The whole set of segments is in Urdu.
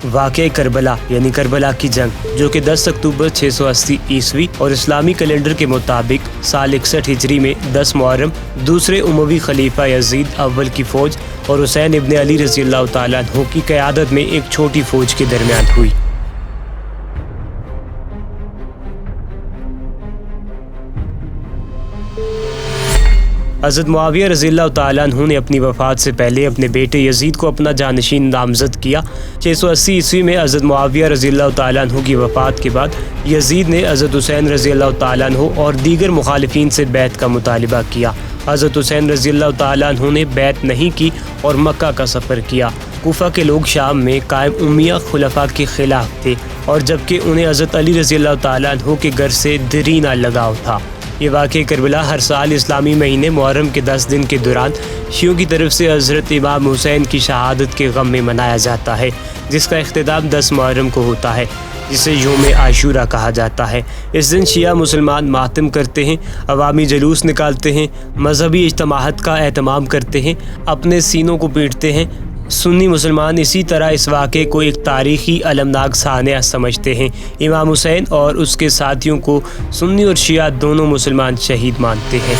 واقعہ کربلا یعنی کربلا کی جنگ، جو کہ 10 اکتوبر 680 عیسوی اور اسلامی کیلنڈر کے مطابق سال 61 ہجری میں 10 محرم دوسرے اموی خلیفہ یزید اول کی فوج اور حسین ابن علی رضی اللہ تعالیٰ عنہ کی قیادت میں ایک چھوٹی فوج کے درمیان ہوئی۔ حضرت معاویہ رضی اللہ تعالیٰ عنہ نے اپنی وفات سے پہلے اپنے بیٹے یزید کو اپنا جانشین نامزد کیا۔ 680 عیسوی میں حضرت معاویہ رضی اللہ تعالیٰ عنہ کی وفات کے بعد یزید نے حضرت حسین رضی اللہ تعالیٰ عنہ اور دیگر مخالفین سے بیعت کا مطالبہ کیا۔ حضرت حسین رضی اللہ تعالیٰ عنہ نے بیعت نہیں کی اور مکہ کا سفر کیا۔ کوفہ کے لوگ شام میں قائم امیہ خلفاء کے خلاف تھے، اور جبکہ انہیں حضرت علی رضی اللہ تعالیٰ عنہ کے گھر سے دیرینہ لگاؤ تھا۔ یہ واقعہ کربلا ہر سال اسلامی مہینے محرم کے 10 دن کے دوران شیعوں کی طرف سے حضرت امام حسین کی شہادت کے غم میں منایا جاتا ہے، جس کا اختتام 10 محرم کو ہوتا ہے، جسے یوم عاشورہ کہا جاتا ہے۔ اس دن شیعہ مسلمان ماتم کرتے ہیں، عوامی جلوس نکالتے ہیں، مذہبی اجتماعات کا اہتمام کرتے ہیں، اپنے سینوں کو پیٹتے ہیں۔ سنی مسلمان اسی طرح اس واقعے کو ایک تاریخی المناک سانحہ سمجھتے ہیں۔ امام حسین اور اس کے ساتھیوں کو سنی اور شیعہ دونوں مسلمان شہید مانتے ہیں۔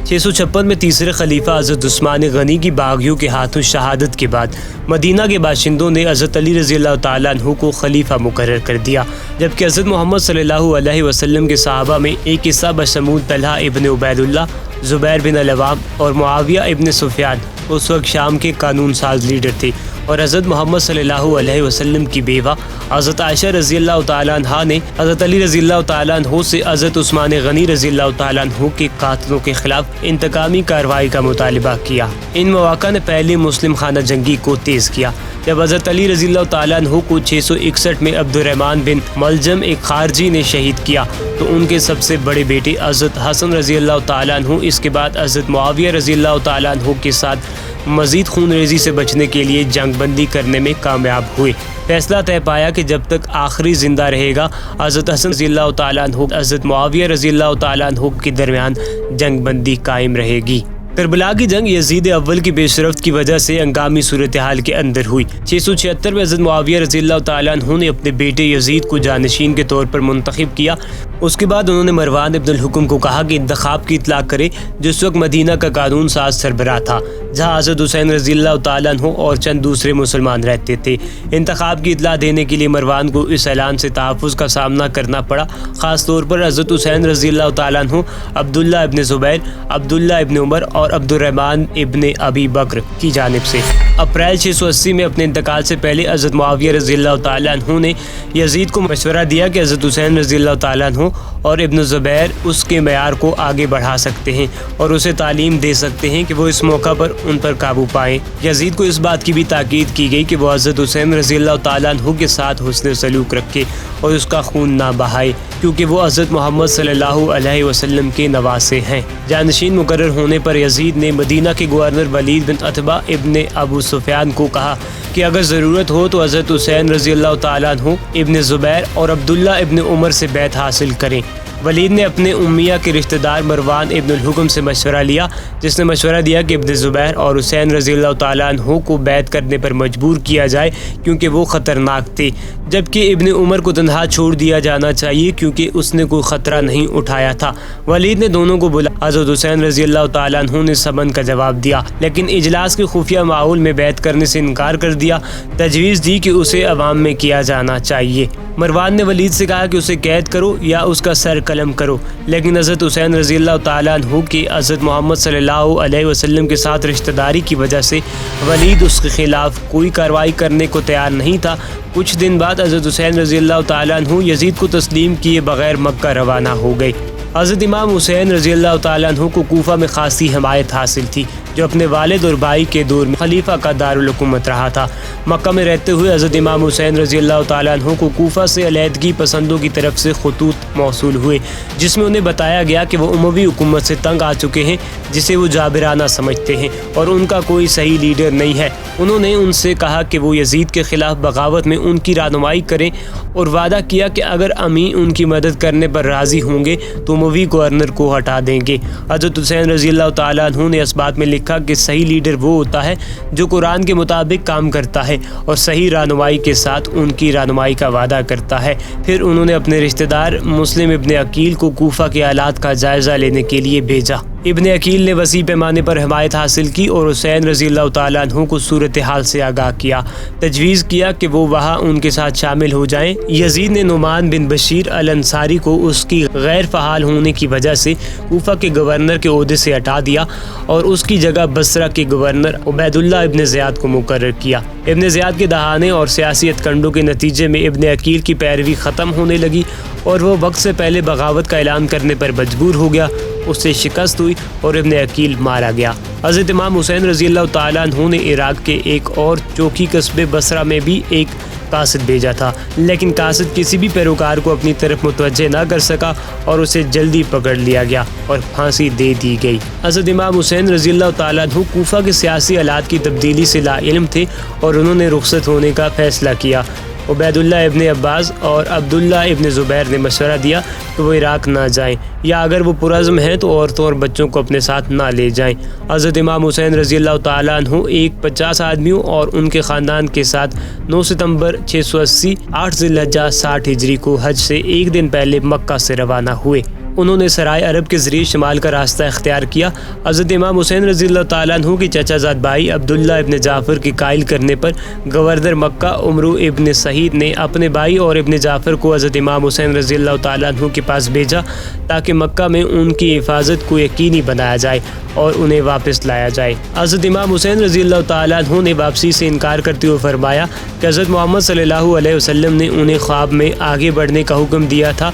656 میں تیسرے خلیفہ حضرت عثمان غنی کی باغیوں کے ہاتھوں شہادت کے بعد مدینہ کے باشندوں نے حضرت علی رضی اللہ تعالیٰ عنہ کو خلیفہ مقرر کر دیا، جبکہ حضرت محمد صلی اللہ علیہ وسلم کے صحابہ میں ایک حصہ بشمول طلحہ ابن عبید اللہ، زبیر بن العوام اور معاویہ ابن سفیان اس وقت شام کے قانون ساز لیڈر تھے، اور حضرت محمد صلی اللہ علیہ وسلم کی بیوہ حضرت عائشہ رضی اللہ تعالیٰ عنہ نے حضرت علی رضی اللہ تعالیٰ عنہ سے حضرت عثمان غنی رضی اللہ تعالیٰ عنہ کے قاتلوں کے خلاف انتقامی کارروائی کا مطالبہ کیا۔ ان مواقع نے پہلی مسلم خانہ جنگی کو تیز کیا، جب حضرت علی رضی اللہ تعالیٰ عنہ کو 661 میں عبد الرحمن بن ملجم ایک خارجی نے شہید کیا، تو ان کے سب سے بڑے بیٹے حضرت حسن رضی اللہ تعالیٰ عنہ اس کے بعد حضرت معاویہ رضی اللہ تعالیٰ عنہ کے ساتھ مزید خون ریزی سے بچنے کے لیے جنگ بندی کرنے میں کامیاب ہوئے۔ فیصلہ طے پایا کہ جب تک آخری زندہ رہے گا حضرت حسن رضی اللہ تعالیٰ عنہ حضرت معاویہ رضی اللہ تعالیٰ عنہ کے درمیان جنگ بندی قائم رہے گی۔ کربلا کی جنگ یزید اول کی پیش رفت کی وجہ سے ہنگامی صورتحال کے اندر ہوئی۔ 676 میں حضرت معاویہ رضی اللہ تعالیٰ عنہ نے اپنے بیٹے یزید کو جانشین کے طور پر منتخب کیا۔ اس کے بعد انہوں نے مروان ابن الحکم کو کہا کہ انتخاب کی اطلاع کرے، جس وقت مدینہ کا قانون ساز سربراہ تھا، جہاں حضرت حسین رضی اللہ تعالیٰ عنہ اور چند دوسرے مسلمان رہتے تھے۔ انتخاب کی اطلاع دینے کے لیے مروان کو اس اعلان سے تحفظ کا سامنا کرنا پڑا، خاص طور پر حضرت حسین رضی اللہ تعالیٰ عنہ، عبداللہ ابن زبیر، عبداللہ ابن عمر اور عبد الرحمن ابن ابی بکر کی جانب سے۔ اپریل 680 میں اپنے انتقال سے پہلے حضرت معاویہ رضی اللہ تعالیٰ عنہ نے یزید کو مشورہ دیا کہ حضرت حسین رضی اللہ تعالیٰ عنہ اور ابن زبیر اس کے معیار کو آگے بڑھا سکتے ہیں اور اسے تعلیم دے سکتے ہیں کہ وہ اس موقع پر ان پر قابو پائیں۔ یزید کو اس بات کی بھی تاکید کی گئی کہ وہ حضرت حسین رضی اللہ تعالیٰ عنہ کے ساتھ حسن سلوک رکھے اور اس کا خون نہ بہائے، کیونکہ وہ حضرت محمد صلی اللہ علیہ وسلم کے نواسے ہیں۔ جانشین مقرر ہونے پر یزید نے مدینہ کے گورنر ولید بن عتبہ ابن ابو سفیان کو کہا کہ اگر ضرورت ہو تو حضرت حسین رضی اللہ تعالیٰ عنہ، ابن زبیر اور عبداللہ ابن عمر سے بیعت حاصل کریں۔ ولید نے اپنے امیہ کے رشتہ دار مروان ابن الحکم سے مشورہ لیا، جس نے مشورہ دیا کہ ابن زبیر اور حسین رضی اللہ تعالیٰ عنہ کو بیعت کرنے پر مجبور کیا جائے کیونکہ وہ خطرناک تھے، جبکہ ابن عمر کو تنہا چھوڑ دیا جانا چاہیے کیونکہ اس نے کوئی خطرہ نہیں اٹھایا تھا۔ ولید نے دونوں کو بلا حضرت حسین رضی اللہ تعالیٰ عنہ نے سمن کا جواب دیا، لیکن اجلاس کے خفیہ ماحول میں بیعت کرنے سے انکار کر دیا، تجویز دی کہ اسے عوام میں کیا جانا چاہیے۔ مروان نے ولید سے کہا کہ اسے قید کرو یا اس کا سر قلم کرو، لیکن حضرت حسین رضی اللہ تعالیٰ عنہ کی حضرت محمد صلی اللہ علیہ وسلم کے ساتھ رشتہ داری کی وجہ سے ولید اس کے خلاف کوئی کارروائی کرنے کو تیار نہیں تھا۔ کچھ دن بعد حضرت حسین رضی اللہ تعالیٰ عنہ یزید کو تسلیم کیے بغیر مکہ روانہ ہو گئے۔ حضرت امام حسین رضی اللہ تعالیٰ عنہ کو کوفہ میں خاصی حمایت حاصل تھی، جو اپنے والد اور بھائی کے دور میں خلیفہ کا دارالحکومت رہا تھا۔ مکہ میں رہتے ہوئے حضرت امام حسین رضی اللہ تعالیٰ عنہ کو کوفہ سے علیحدگی پسندوں کی طرف سے خطوط موصول ہوئے، جس میں انہیں بتایا گیا کہ وہ اموی حکومت سے تنگ آ چکے ہیں، جسے وہ جابرانہ سمجھتے ہیں اور ان کا کوئی صحیح لیڈر نہیں ہے۔ انہوں نے ان سے کہا کہ وہ یزید کے خلاف بغاوت میں ان کی رہنمائی کریں اور وعدہ کیا کہ اگر امی ان کی مدد کرنے پر راضی ہوں گے تو اموی گورنر کو ہٹا دیں گے۔ حضرت حسین رضی اللہ تعالیٰ عنہ نے اس بات میں لکھا کہ صحیح لیڈر وہ ہوتا ہے جو قرآن کے مطابق کام کرتا ہے اور صحیح رہنمائی کے ساتھ ان کی رہنمائی کا وعدہ کرتا ہے۔ پھر انہوں نے اپنے رشتہ دار مسلم ابن عقیل کو کوفہ کے حالات کا جائزہ لینے کے لیے بھیجا۔ ابن عقیل نے وسیع پیمانے پر حمایت حاصل کی اور حسین رضی اللہ تعالیٰ عنہ کو صورتحال سے آگاہ کیا، تجویز کیا کہ وہ وہاں ان کے ساتھ شامل ہو جائیں۔ یزید نے نعمان بن بشیر الانصاری کو اس کی غیر فعال ہونے کی وجہ سے کوفہ کے گورنر کے عہدے سے ہٹا دیا اور اس کی جگہ بصرہ کے گورنر عبید اللہ ابن زیاد کو مقرر کیا۔ ابن زیاد کے دہانے اور سیاسی ہتھکنڈوں کے نتیجے میں ابن عقیل کی پیروی ختم ہونے لگی اور وہ وقت سے پہلے بغاوت کا اعلان کرنے پر مجبور ہو گیا۔ اس سے شکست ہوئی اور ابن عقیل مارا گیا۔ حضرت امام حسین رضی اللہ تعالیٰ عنہ نے عراق کے ایک اور چوکی قصبے بصرہ میں بھی ایک قاصد بھیجا تھا، لیکن قاصد کسی بھی پیروکار کو اپنی طرف متوجہ نہ کر سکا اور اسے جلدی پکڑ لیا گیا اور پھانسی دے دی گئی۔ حضرت امام حسین رضی اللہ تعالیٰ عنہ کوفہ کے سیاسی حالات کی تبدیلی سے لا علم تھے اور انہوں نے رخصت ہونے کا فیصلہ کیا۔ عبید اللہ ابن عباس اور عبداللہ ابن زبیر نے مشورہ دیا کہ وہ عراق نہ جائیں، یا اگر وہ پرعزم ہیں تو عورتوں اور بچوں کو اپنے ساتھ نہ لے جائیں۔ حضرت امام حسین رضی اللہ تعالیٰ عنہ 50 آدمیوں اور ان کے خاندان کے ساتھ 9 ستمبر 680 8 ذی الحجہ 60 ہجری کو حج سے ایک دن پہلے مکہ سے روانہ ہوئے۔ انہوں نے سرائے عرب کے ذریعے شمال کا راستہ اختیار کیا۔ حضرت امام حسین رضی اللہ تعالیٰ عنہ کے چچا زاد بھائی عبداللہ ابن جعفر کے قائل کرنے پر گورنر مکہ عمرو ابن سعید نے اپنے بھائی اور ابن جعفر کو حضرت امام حسین رضی اللہ تعالیٰ عنہ کے پاس بھیجا تاکہ مکہ میں ان کی حفاظت کو یقینی بنایا جائے اور انہیں واپس لایا جائے۔ حضرت امام حسین رضی اللہ تعالیٰ عنہ نے واپسی سے انکار کرتے ہوئے فرمایا کہ حضرت محمد صلی اللہ علیہ وسلم نے انہیں خواب میں آگے بڑھنے کا حکم دیا تھا،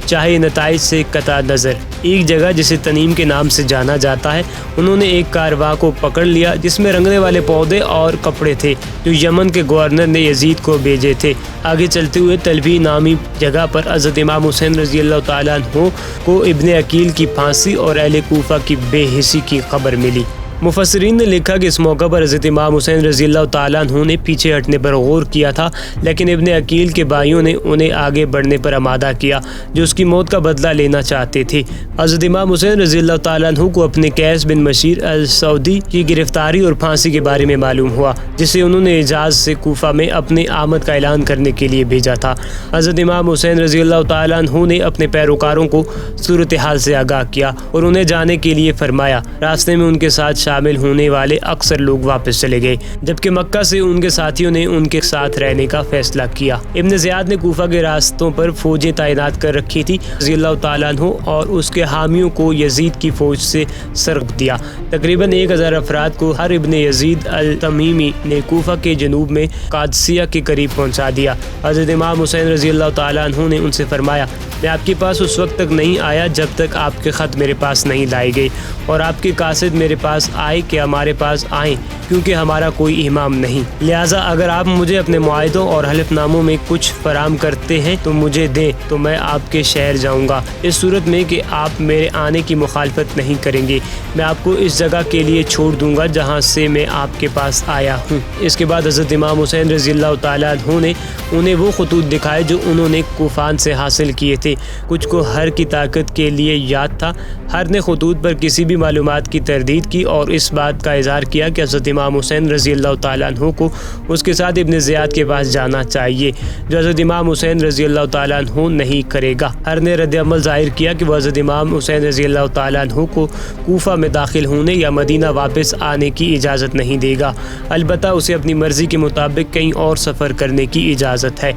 چاہے نتائج سے قطع نظر۔ ایک جگہ جسے تنیم کے نام سے جانا جاتا ہے، انہوں نے ایک کارواں کو پکڑ لیا جس میں رنگنے والے پودے اور کپڑے تھے جو یمن کے گورنر نے یزید کو بھیجے تھے۔ آگے چلتے ہوئے تلبی نامی جگہ پر حضرت امام حسین رضی اللہ تعالیٰ عنہ کو ابن عقیل کی پھانسی اور اہل کوفہ کی بے حسی کی خبر ملی۔ مفسرین نے لکھا کہ اس موقع پر حضرت امام حسین رضی اللہ تعالیٰ عنہ نے پیچھے ہٹنے پر غور کیا تھا، لیکن ابن عقیل کے بھائیوں نے انہیں آگے بڑھنے پر آمادہ کیا جو اس کی موت کا بدلہ لینا چاہتے تھے۔ حضرت امام حسین رضی اللہ تعالیٰ عنہ کو اپنے قیس بن مشیر السعودی کی گرفتاری اور پھانسی کے بارے میں معلوم ہوا، جسے انہوں نے حجاز سے کوفہ میں اپنے آمد کا اعلان کرنے کے لیے بھیجا تھا۔ حضرت امام حسین رضی اللہ تعالیٰ عنہ نے اپنے پیروکاروں کو صورتحال سے آگاہ کیا اور انہیں جانے کے لیے فرمایا۔ راستے میں ان کے ساتھ شامل ہونے والے اکثر لوگ واپس چلے گئے، جبکہ مکہ سے ان کے ساتھیوں نے ان کے ساتھ رہنے کا فیصلہ کیا۔ ابن زیاد نے کوفہ کے راستوں پر فوجیں تعینات کر رکھی تھی۔ رضی اللہ تعالیٰ عنہ اور اس کے حامیوں کو یزید کی فوج سے سرغ دیا۔ تقریباً 1000 افراد کو ہر ابن یزید التمیمی نے کوفہ کے جنوب میں قادسیہ کے قریب پہنچا دیا۔ حضرت امام حسین رضی اللہ تعالیٰ عنہ نے ان سے فرمایا، میں آپ کے پاس اس وقت تک نہیں آیا جب تک آپ کے خط میرے پاس نہیں لائے گئے اور آپ کے قاصد میرے پاس آئے کہ ہمارے پاس آئیں، کیونکہ ہمارا کوئی امام نہیں۔ لہٰذا اگر آپ مجھے اپنے معاہدوں اور حلف ناموں میں کچھ فراہم کرتے ہیں تو مجھے دیں تو میں آپ کے شہر جاؤں گا، اس صورت میں کہ آپ میرے آنے کی مخالفت نہیں کریں گے۔ میں آپ کو اس جگہ کے لیے چھوڑ دوں گا جہاں سے میں آپ کے پاس آیا ہوں۔ اس کے بعد حضرت امام حسین رضی اللہ تعالیٰ عنہ نے انہیں وہ خطوط دکھائے جو انہوں نے کوفان سے حاصل کیے تھے۔ کچھ کو ہر کی طاقت کے لیے یاد تھا۔ ہر نے خطوط پر کسی بھی معلومات کی تردید کی اور اس بات کا اظہار کیا کہ حضرت امام حسین رضی اللہ تعالیٰ عنہ کو اس کے ساتھ ابن زیاد کے پاس جانا چاہیے، جو حضرت امام حسین رضی اللہ تعالیٰ عنہ نہیں کرے گا۔ ہر نے رد عمل ظاہر کیا کہ وہ حضرت امام حسین رضی اللہ تعالیٰ عنہ کو کوفہ میں داخل ہونے یا مدینہ واپس آنے کی اجازت نہیں دے گا، البتہ اسے اپنی مرضی کے مطابق کہیں اور سفر کرنے کی اجازت ہے۔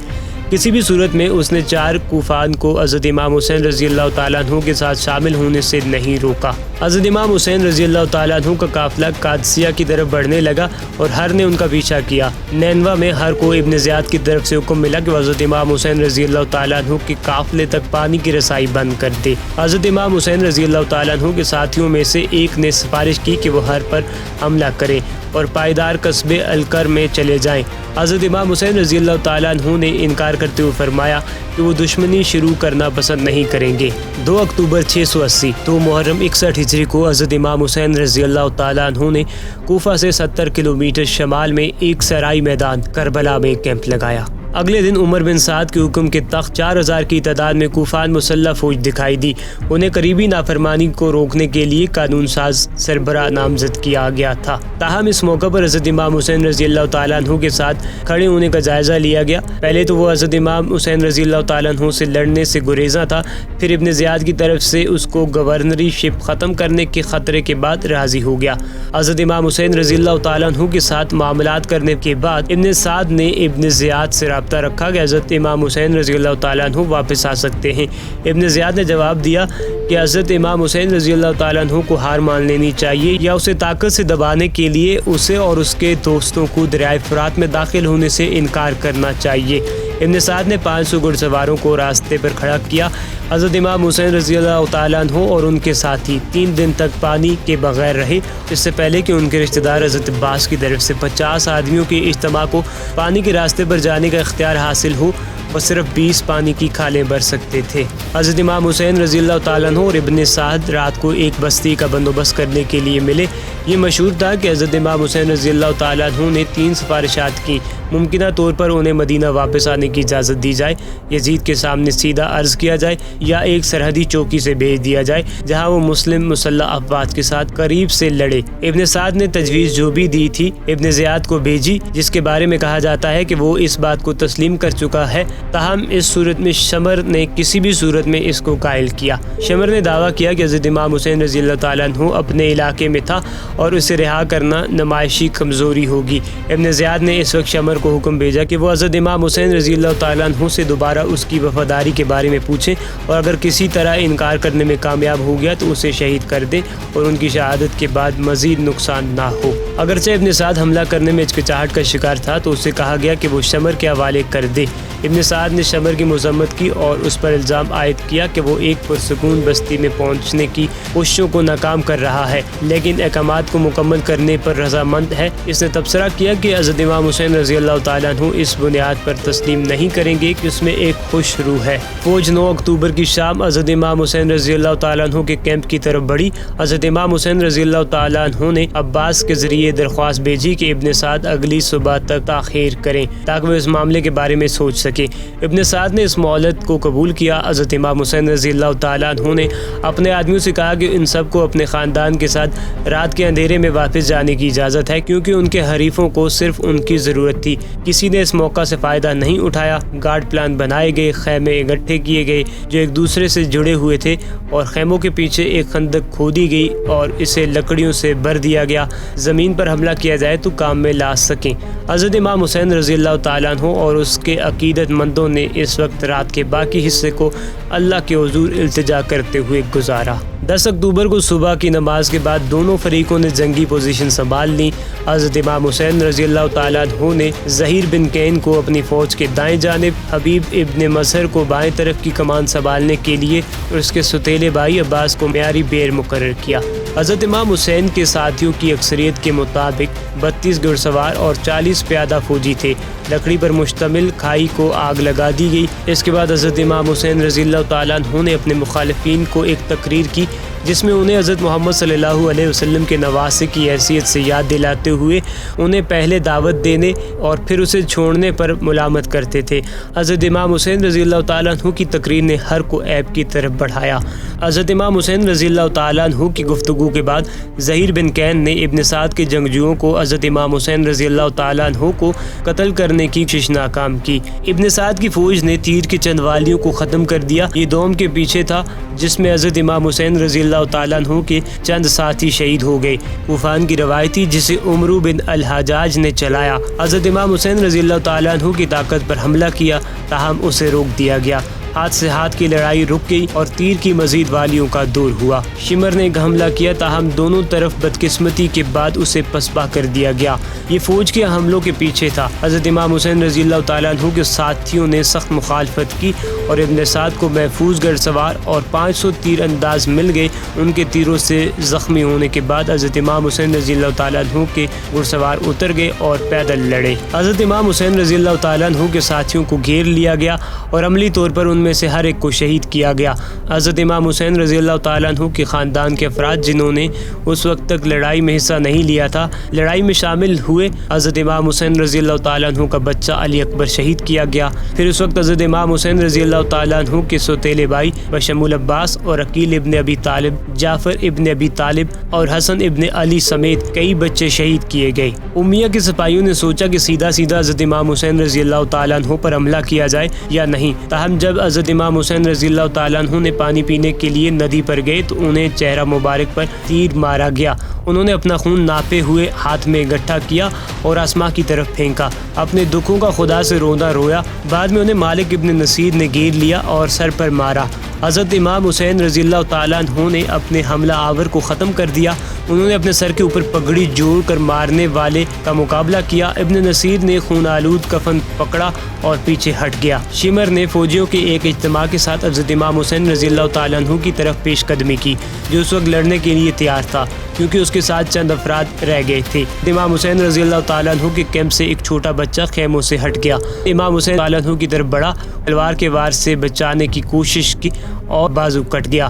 کسی بھی صورت میں اس نے 4 کوفان کو حضرت امام حسین رضی اللہ تعالیٰ عنہ کے ساتھ شامل ہونے سے نہیں روکا۔ حضرت امام حسین رضی اللہ تعالیٰ عنہ کا قافلہ قادسیہ کی طرف بڑھنے لگا اور ہر نے ان کا پیچھا کیا۔ نینوا میں ہر کو ابن زیاد کی طرف سے حکم ملا کہ حضرت امام حسین رضی اللہ تعالیٰ عنہ کے قافلے تک پانی کی رسائی بند کر دے۔ حضرت امام حسین رضی اللہ تعالیٰ عنہ کے ساتھیوں میں سے ایک نے سفارش کی کہ وہ ہر پر حملہ کریں اور پائیدار قصبے الکر میں چلے جائیں۔ حضرت امام حسین رضی اللہ تعالیٰ عنہ نے انکار کرتے ہوئے فرمایا کہ وہ دشمنی شروع کرنا پسند نہیں کریں گے۔ 2 اکتوبر 680 2 محرم 61 ہجری کو حضرت امام حسین رضی اللہ تعالیٰ عنہ نے کوفہ سے 70 کلومیٹر شمال میں ایک سرائی میدان کربلا میں کیمپ لگایا۔ اگلے دن عمر بن سعد کے حکم کے تخت 4000 کی تعداد میں کوفان مسلح فوج دکھائی دی. انہیں قریبی نافرمانی کو روکنے کے لیے قانون ساز سربراہ نامزد کیا گیا تھا. تاہم اس موقع پر حضرت امام حسین رضی اللہ تعالیٰ عنہ کے ساتھ کھڑے ہونے کا جائزہ لیا گیا. پہلے تو وہ حضرت امام حسین رضی اللہ تعالیٰ عنہ سے لڑنے سے گریزاں تھا، پھر ابن زیاد کی طرف سے اس کو گورنری شپ ختم کرنے کے خطرے کے بعد راضی ہو گیا. حضرت امام حسین رضی اللہ تعالیٰ عنہ کے ساتھ معاملات کرنے کے بعد ابن سعد نے ابن زیاد سے رابطہ رکھا کہ حضرت امام حسین رضی اللہ تعالیٰ عنہ واپس آ سکتے ہیں. ابن زیاد نے جواب دیا کہ حضرت امام حسین رضی اللہ تعالیٰ عنہ کو ہار مان لینی چاہیے یا اسے طاقت سے دبانے کے لیے اسے اور اس کے دوستوں کو دریائے فرات میں داخل ہونے سے انکار کرنا چاہیے. ابن سعد نے 500 گھڑ سواروں کو راستے پر کھڑا کیا. حضرت امام حسین رضی اللہ تعالیٰ عنہ اور ان کے ساتھی 3 دن تک پانی کے بغیر رہے. اس سے پہلے کہ ان کے رشتہ دار حضرت عباس کی طرف سے 50 آدمیوں کے اجتماع کو پانی کے راستے پر جانے کا اختیار حاصل ہو، وہ صرف 20 پانی کی کھالیں بھر سکتے تھے. حضرت امام حسین رضی اللہ تعالیٰ عنہ اور ابن سعد رات کو ایک بستی کا بندوبست کرنے کے لیے ملے. یہ مشہور تھا کہ حضرت امام حسین رضی اللہ تعالیٰ عنہ نے 3 سفارشات کی. ممکنہ طور پر انہیں مدینہ واپس آنے کی اجازت دی جائے، یزید کے سامنے سیدھا عرض کیا جائے یا ایک سرحدی چوکی سے بھیج دیا جائے جہاں وہ مسلم مسلح افواج کے ساتھ قریب سے لڑے. ابن سعد نے تجویز جو بھی دی تھی ابن زیاد کو بھیجی، جس کے بارے میں کہا جاتا ہے کہ وہ اس بات کو تسلیم کر چکا ہے. تاہم اس صورت میں شمر نے کسی بھی صورت میں اس کو قائل کیا. شمر نے دعویٰ کیا کہ حضرت امام حسین رضی اللہ تعالیٰ عنہ اپنے علاقے میں تھا اور اسے رہا کرنا نمائشی کمزوری ہوگی. ابن زیاد نے اس وقت شمر کو حکم بھیجا کہ وہ حضرت امام حسین رضی اللہ تعالیٰ عنہ سے دوبارہ اس کی وفاداری کے بارے میں پوچھیں اور اگر کسی طرح انکار کرنے میں کامیاب ہو گیا تو اسے شہید کر دے اور ان کی شہادت کے بعد مزید نقصان نہ ہو. اگرچہ ابن سعد حملہ کرنے میں ہچکچاہٹ کا شکار تھا تو اسے کہا گیا کہ وہ شمر کے حوالے کر دے. ابن سعد نے شمر کی مذمت کی اور اس پر الزام عائد کیا کہ وہ ایک پرسکون بستی میں پہنچنے کی کوششوں کو ناکام کر رہا ہے لیکن احکامات کو مکمل کرنے پر رضامند ہے. اس نے تبصرہ کیا کہ حضرت امام حسین رضی اللہ تعالیٰ عنہ اس بنیاد پر تسلیم نہیں کریں گے کہ اس میں ایک خوش روح ہے. فوج 9 اکتوبر کی شام حضرت امام حسین رضی اللہ تعالیٰ عنہ کے کیمپ کی طرف بڑھی. حضرت امام حسین رضی اللہ تعالیٰ عنہ نے عباس کے ذریعے درخواست بھیجی کہ ابن سعد اگلی صبح تک تاخیر کریں تاکہ وہ اس معاملے کے بارے میں سوچ سکے. ابن سعد نے اس مہلت کو قبول کیا. حضرت امام حسین رضی اللہ تعالیٰ عنہ نے اپنے آدمیوں سے کہا کہ ان سب کو اپنے خاندان کے ساتھ رات کے اندھیرے میں واپس جانے کی اجازت ہے کیونکہ ان کے حریفوں کو صرف ان کی ضرورت تھی. کسی نے اس موقع سے فائدہ نہیں اٹھایا. گارڈ پلان بنائے گئے، خیمے اکٹھے کیے گئے جو ایک دوسرے سے جڑے ہوئے تھے اور خیموں کے پیچھے ایک خندق کھودی گئی اور اسے لکڑیوں سے بھر دیا گیا زمین پر حملہ کیا جائے تو کام میں لا سکیں. حضرت امام حسین رضی اللہ تعالیٰ عنہ اور اس کے عقیدت مندوں نے اس وقت رات کے باقی حصے کو اللہ کے حضور التجا کرتے ہوئے گزارا. 10 اکتوبر کو صبح کی نماز کے بعد دونوں فریقوں نے جنگی پوزیشن سنبھال لی. حضرت امام حسین رضی اللہ تعالیٰ عنہ نے ظہیر بن کین کو اپنی فوج کے دائیں جانب، حبیب ابن مظہر کو بائیں طرف کی کمان سنبھالنے کے لیے اور اس کے ستیلے بھائی عباس کو معیاری بیر مقرر کیا. حضرت امام حسین کے ساتھیوں کی اکثریت کے مطابق 32 گھڑ سوار اور 40 پیادہ فوجی تھے. لکڑی پر مشتمل کھائی کو آگ لگا دی گئی. اس کے بعد حضرت امام حسین رضی اللہ تعالیٰ عنہ نے اپنے مخالفین کو ایک تقریر کی جس میں انہیں حضرت محمد صلی اللہ علیہ وسلم کے نواسے کی حیثیت سے یاد دلاتے ہوئے انہیں پہلے دعوت دینے اور پھر اسے چھوڑنے پر ملامت کرتے تھے. حضرت امام حسین رضی اللہ تعالیٰ عنہ کی تقریر نے ہر کو عیب کی طرف بڑھایا. حضرت امام حسین رضی اللہ تعالیٰ عنہ کی گفتگو کے بعد ظہیر بن کین نے ابن سعد کے جنگجوؤں کو حضرت امام حسین رضی اللہ تعالیٰ عنہ کو قتل کرنے کی کوشش ناکام کی. ابن سعد کی فوج نے تیر کے چند والیوں کو ختم کر دیا. یہ دوم کے پیچھے تھا جس میں حضرت امام حسین رضی اللہ تعالیٰ عنہ کے چند ساتھی شہید ہو گئے. کوفان کی روایتی جسے عمرو بن الحجاج نے چلایا حضرت امام حسین رضی اللہ تعالیٰ عنہ کی طاقت پر حملہ کیا تاہم اسے روک دیا گیا. ہاتھ سے ہاتھ کی لڑائی رک گئی اور تیر کی مزید والیوں کا دور ہوا. شمر نے ایک حملہ کیا تاہم دونوں طرف بدقسمتی کے بعد اسے پسپا کر دیا گیا. یہ فوج کے حملوں کے پیچھے تھا. حضرت امام حسین رضی اللہ تعالیٰ عنہ کے ساتھیوں نے سخت مخالفت کی اور ابن سعد کو محفوظ گھڑ سوار اور 500 تیر انداز مل گئے. ان کے تیروں سے زخمی ہونے کے بعد حضرت امام حسین رضی اللہ تعالیٰ عنہ کے گھڑ سوار اتر گئے اور پیدل لڑے. حضرت امام حسین رضی اللہ تعالیٰ عنہ کے ساتھیوں کو گھیر لیا گیا اور عملی طور پر انہیں میں سے ہر ایک کو شہید کیا گیا۔ حضرت امام حسین رضی اللہ تعالیٰ عنہ کے خاندان کے افراد جنہوں نے اس وقت تک لڑائی میں حصہ نہیں لیا تھا، لڑائی میں شامل ہوئے۔ حضرت امام حسین رضی اللہ تعالیٰ عنہ کا بچہ علی اکبر شہید کیا گیا۔ پھر اس وقت حضرت امام حسین رضی اللہ تعالیٰ عنہ کے سوتیلے بھائی بشمول عباس اور عقیل ابن ابی طالب، جعفر ابن ابی طالب اور حسن ابن علی سمیت کئی بچے شہید کیے گئے۔ امیہ کے سپاہیوں نے سوچا کہ سیدھا حضرت امام حسین رضی اللہ تعالیٰ عنہ پر حملہ کیا جائے یا نہیں، تاہم جب حضرت امام حسین رضی اللہ تعالیٰ عنہ نے پانی پینے کے لیے ندی پر گئے تو انہیں چہرہ مبارک پر تیر مارا گیا۔ انہوں نے اپنا خون ناپے ہوئے ہاتھ میں اکٹھا کیا اور آسمان کی طرف پھینکا، اپنے دکھوں کا خدا سے رونا رویا۔ بعد میں انہیں مالک ابن نصیر نے گھیر لیا اور سر پر مارا۔ حضرت امام حسین رضی اللہ تعالیٰ عنہ نے اپنے حملہ آور کو ختم کر دیا۔ انہوں نے اپنے سر کے اوپر پگڑی جوڑ کر مارنے والے کا مقابلہ کیا۔ ابن نصیر نے خون آلود کفن پکڑا اور پیچھے ہٹ گیا۔ شمر نے فوجیوں کے ایک اجتماع کے ساتھ حضرت امام حسین رضی اللہ تعالیٰ عنہ کی طرف پیش قدمی کی، جو اس وقت لڑنے کے لیے تیار تھا کیونکہ اس کے ساتھ چند افراد رہ گئے تھے۔ امام حسین رضی اللہ تعالیٰ عنہ کے کیمپ سے ایک چھوٹا بچہ خیموں سے ہٹ گیا۔ امام حسین تعالیٰ عنہ کی طرف بڑھا، تلوار کے وار سے بچانے کی کوشش کی اور بازو کٹ گیا۔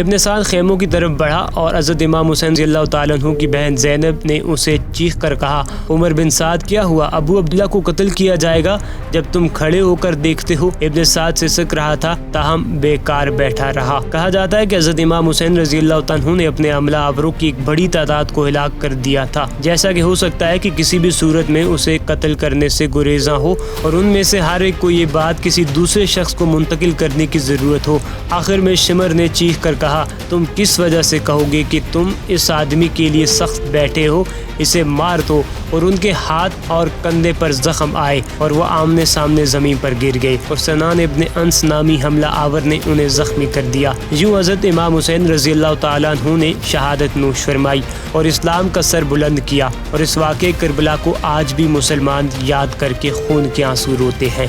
ابن سعد خیموں کی طرف بڑھا اور حضرت امام حسین رضی اللہ تعالیٰ عنہ کی بہن زینب نے اسے چیخ کر کہا، عمر بن سعد کیا ہوا؟ ابو عبداللہ کو قتل کیا جائے گا جب تم کھڑے ہو کر دیکھتے ہو۔ ابن سعد سسک رہا تھا تاہم بیکار بیٹھا رہا۔ کہا جاتا ہے کہ حضرت امام حسین رضی اللہ تعالیٰ عنہ نے اپنے حملہ آوروں کی ایک بڑی تعداد کو ہلاک کر دیا تھا، جیسا کہ ہو سکتا ہے کہ کسی بھی صورت میں اسے قتل کرنے سے گریزاں ہو اور ان میں سے ہر ایک کو یہ بات کسی دوسرے شخص کو منتقل کرنے کی ضرورت ہو۔ آخر میں شمر نے چیخ کر کہا، تم کس وجہ سے کہو گے کہ تم اس آدمی کے لیے سخت بیٹھے ہو؟ اسے مار دو۔ اور ان کے ہاتھ اور کندھے پر زخم آئے اور وہ آمنے سامنے زمین پر گر گئے اور سنان ابن انس نامی حملہ آور نے انہیں زخمی کر دیا۔ یوں حضرت امام حسین رضی اللہ تعالیٰ عنہ نے شہادت نوش فرمائی اور اسلام کا سر بلند کیا، اور اس واقعے کربلا کو آج بھی مسلمان یاد کر کے خون کے آنسو روتے ہیں۔